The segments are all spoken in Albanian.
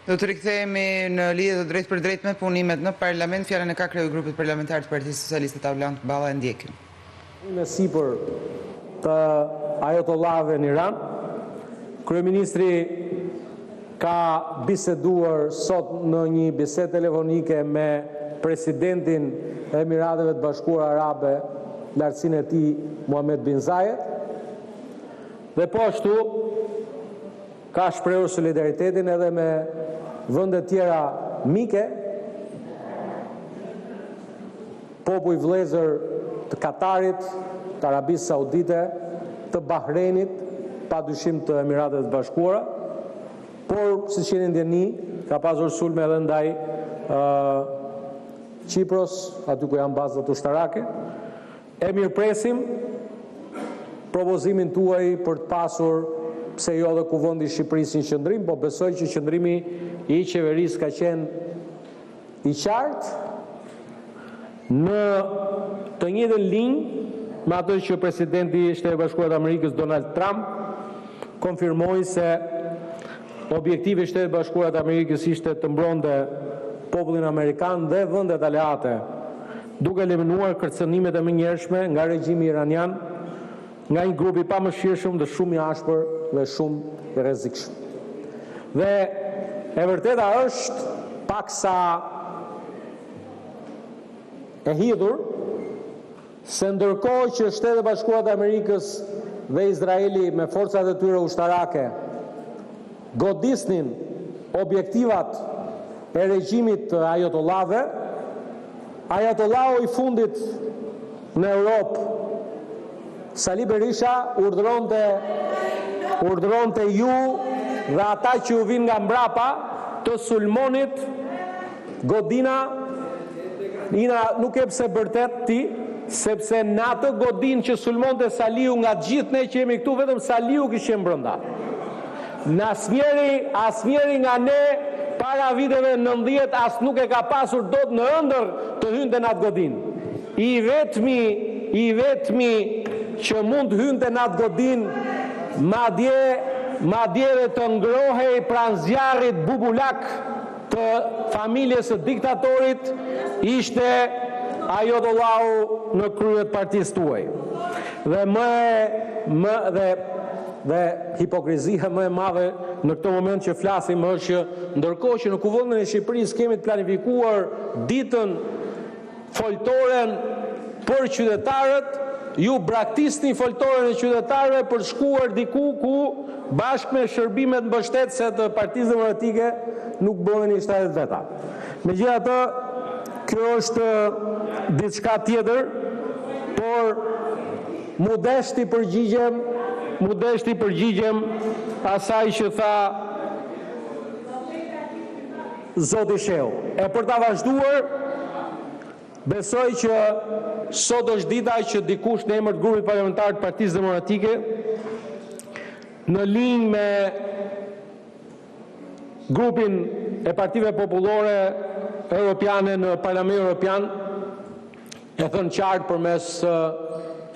Do të rikthehemi në lidhje të drejtë për drejtë me punimet në parlament. Fjalën e ka kreu i grupit parlamentar të Partisë Socialiste Tavlant Balla, e ndjekim. Në sipër të ajatollahëve në Iran, kryeministri ka biseduar sot në një bisedë telefonike me presidentin e Emirateve të Bashkuara Arabe, lartësinë e tij Mohammed bin Zayed, dhe po ashtu ka shprehur solidaritetin edhe me vende tjera mike, popull vëllezër të Katarit, të Arabisë Saudite, të Bahreinit, padyshim të Emirateve të Bashkuara, por siç jeni ndjeni, ka pasur sulme edhe ndaj Qipros, aty ku janë bazat ushtarake. E mirëpresim propozimin tuaj për të pasur, pse jo dhe kuvendi i Shqipërisë në qëndrim, po besoj që qëndrimi i qeverisë ka qenë i qartë në të njëjtën linjë me atë që presidenti i Shtetit Bashkuar të Amerikës Donald Trump konfirmoi se objektivi i Shtetit Bashkuar të Amerikës ishte të mbronte popullin amerikan dhe vendet aleate, duke eliminuar kërcënimet e menjëhershme nga regjimi iranian, nga një grup i pamëshirshëm dhe shumë i ashpër dhe shumë i rrezikshëm. Dhe e vërteta është paksa e hidhur se ndërkohë që Shtetet e Bashkuara të Amerikës dhe Izraeli me forcat e tyre ushtarake godisnin objektivat e regjimit të ajatollahëve, ajatollahu i fundit në Europë, Sali Berisha, urdhëronte ju dhe ata që u vinë nga mbrapa të sulmonit godina. Ina nuk e pse bërtet ti, sepse në atë godin që sulmonte Saliu nga gjithë ne që jemi këtu, vetëm Saliu kishte brenda. Në asnjëri nga ne para viteve 90 as nuk e ka pasur dot në ëndër të hynte në atë godin. I vetmi që mund hynte në atë godin, madje dhe të ngrohej pranë zjarrit bubulak të familjes së diktatorit, ishte ajatollahu në krye të partisë tuaj. Dhe hipokrizia më e madhe në këtë moment që flasim është që ndërkohë që në Kuvendin e Shqipërisë kemi të planifikuar ditën foltoren për qytetarët, ju braktisni foltoren e qytetarëve për shkuar diku ku bashkë me shërbimet mbështetëse të Partisë Demokratike nuk bëheni shtetet veta. Megjithatë, kjo është diçka tjetër, por modesti përgjigjem asaj që tha Zoti Sheu. E për ta vazhduar, besoj që sot është dita që dikush në emër të grupit parlamentar të Partisë Demokratike, në linjë me grupin e partive popullore europiane në Parlamentin Evropian, e thënë qartë përmes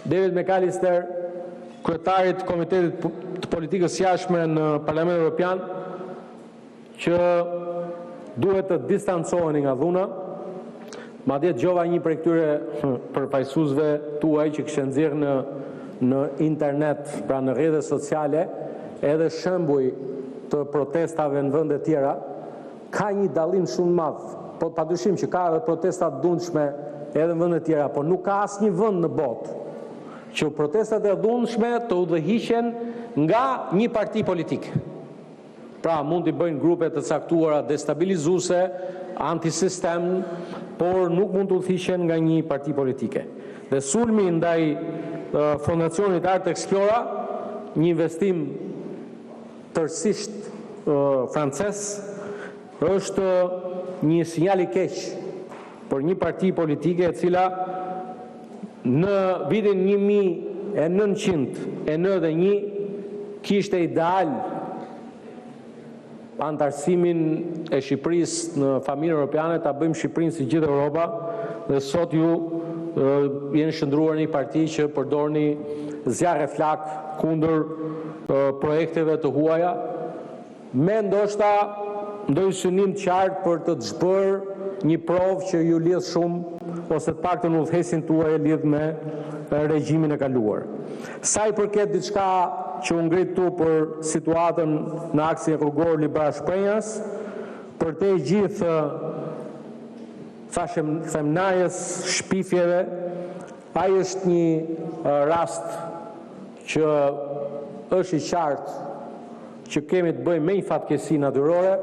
David McAllister, kryetarit Komitetit të Politikës Jashtme në Parlamentin Evropian, që duhet të distancoheni nga dhuna. Madje dëgjova një prej këtyre përfaqësuesve tuaj që kishin nxjerrë në internet, pra në rrjetet sociale, edhe shembuj të protestave në vende tjera. Ka një dallim shumë madh, po padyshim që ka edhe protesta të dhunshme edhe në vende tjera, por nuk ka asnjë vend në botë që protestat e dhunshme të udhëhiqen nga një parti politike. Pra mund t'i bëjnë grupe të caktuara destabilizuese, antisistem, por nuk mund të udhëhiqen nga një parti politike. Dhe sulmi ndaj fondacionit Art Explora, një investim tërësisht francez, është një sinjal i keq për një parti politike e cila në vitin 1991 kishte ideal antarësimin e Shqipërisë në familjen europiane, ta bëjmë Shqipërinë si gjithë Europa, dhe sot ju jeni shndruar një parti që përdorni zjarre flak kundër projekteve të huaja, me ndoshta ndoj synim të qartë për të zhbërë një provë që ju lidh shumë ose të paktën udhëhesin tuaj lidh me regjimin e kaluar. Sa i përket diçka që u ngrit tu për situatën në aksin rrugor Libra Shprenjas, për te gjithë themnajës shpifjeve, ai është një rast që është i qartë që kemi të bëjmë me një fatkesi natyrore,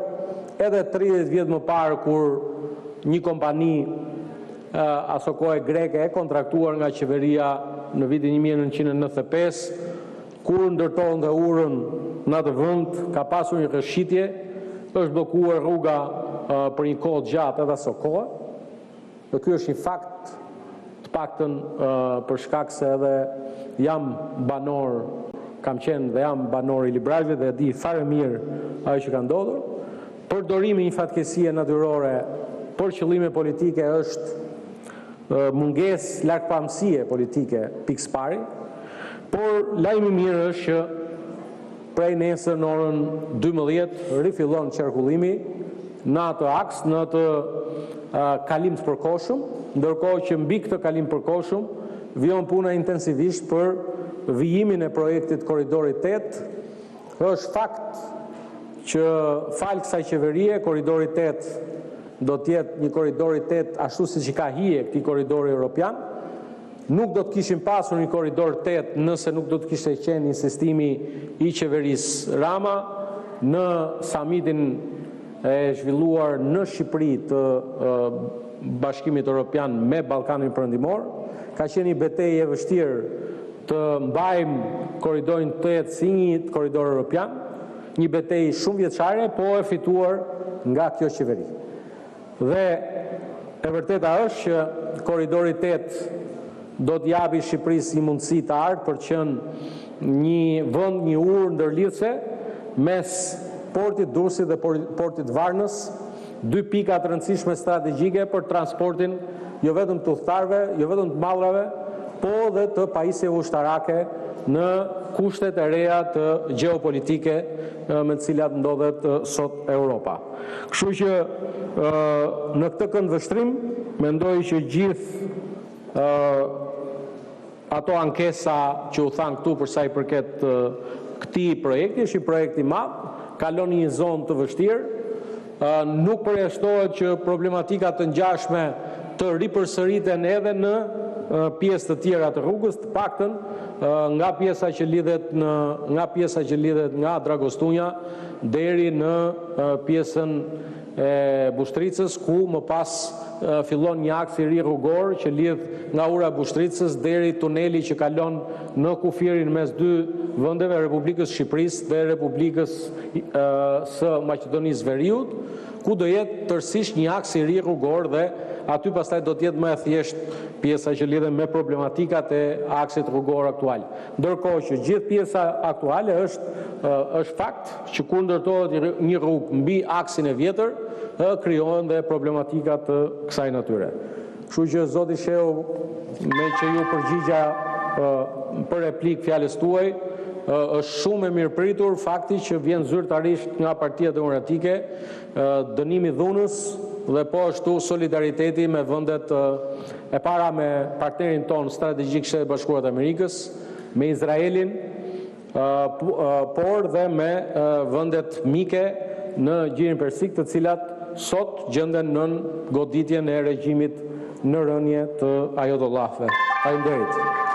edhe 30 vjetë më parë kur një kompani aso kohë greke e kontraktuar nga qeveria në vitin 1995, kur ndërtohen dhe urën në atë vend, ka pasur një rrëshqitje, është bllokuar rruga për një kohë gjatë edhe aso kohë. Dhe ky është një fakt të paktën për shkak se edhe jam banor, kam qenë dhe jam banor i librajve dhe di fare mirë ajo që ka ndodhur. Përdorimi një fatkesie natyrore për qëllime politike është mungesë largpamësie politike pikë pari, por lajmi mirë është që prej nesër në orën 12 rifillon qarkullimi në atë aks, në atë kalim të përkohshëm, ndërkohë që mbi këtë kalim përkohshëm vijon puna intensivisht për vijimin e projektit Korridori 8. Është fakt që falë kësaj qeverie, Korridori 8 do të jetë një Korridori 8 ashtu siç i ka hije këtij korridori evropian. Nuk do të kishim pasur një Korridor 8 nëse nuk do të kishte qenë insistimi i qeverisë Rama në samitin e zhvilluar në Shqipëri të Bashkimit Evropian me Ballkanin Perëndimor. Ka qenë një betejë e vështirë të mbajmë Korridorin 8 si një korridor evropian, një betejë shumë vjeçare, po e fituar nga kjo qeveri. Dhe e vërteta është që Korridori 8 do të japi Shqipërisë një mundësi të ardhë për qenë një vend, një urë ndërlidhse mes portit Durrësit dhe portit Varnës, dy pika të rëndësishme strategjike për transportin jo vetëm të udhëtarëve, jo vetëm të mallrave, po dhe të pajisjeve ushtarake në kushtet e reja të gjeopolitike me të cilat ndodhet sot Europa. Kështu që në këtë këndvështrim mendoj që gjithë ato ankesa që u thanë këtu për sa i përket këtij projekti, është një projekt i madh, kalon një zonë të vështirë, nuk përjashtohet që problematika të ngjashme të ripërsëriten edhe në pjesë të tjera të rrugës, të paktën nga pjesa që lidhet nga Dragostunja deri në pjesën e Bushtricës, ku më pas fillon një aks i ri rrugor që lidh nga ura Bushtricës deri tuneli që kalon në kufirin mes dy vendeve, Republikës Shqipërisë dhe Republikës së Maqedonisë Veriut, ku do jetë tërësisht një aks i ri rrugor dhe aty pastaj do të jetë më e thjeshtë pjesa që lidhen me problematikat e aksit rrugor aktual. Ndërkohë që gjithë pjesa aktuale është fakt që kur ndërtohet një rrugë mbi aksin e vjetër, krijohen dhe problematika të kësaj natyre. Kështu që zoti Sheu, me që ju përgjigja për replik fjalës tuaj, është shumë e mirëpritur fakti që vjen zyrtarisht nga Partia Demokratike dënimi dhunës dhe po ashtu solidariteti me vendet e para me partnerin ton strategjik Shtetet Bashkuara të Amerikës, me Izraelin, por dhe me vendet mike në Gjirin Persik, të cilat sot gjenden nën goditjen e regjimit në rënje të ajodollahëve. Faleminderit.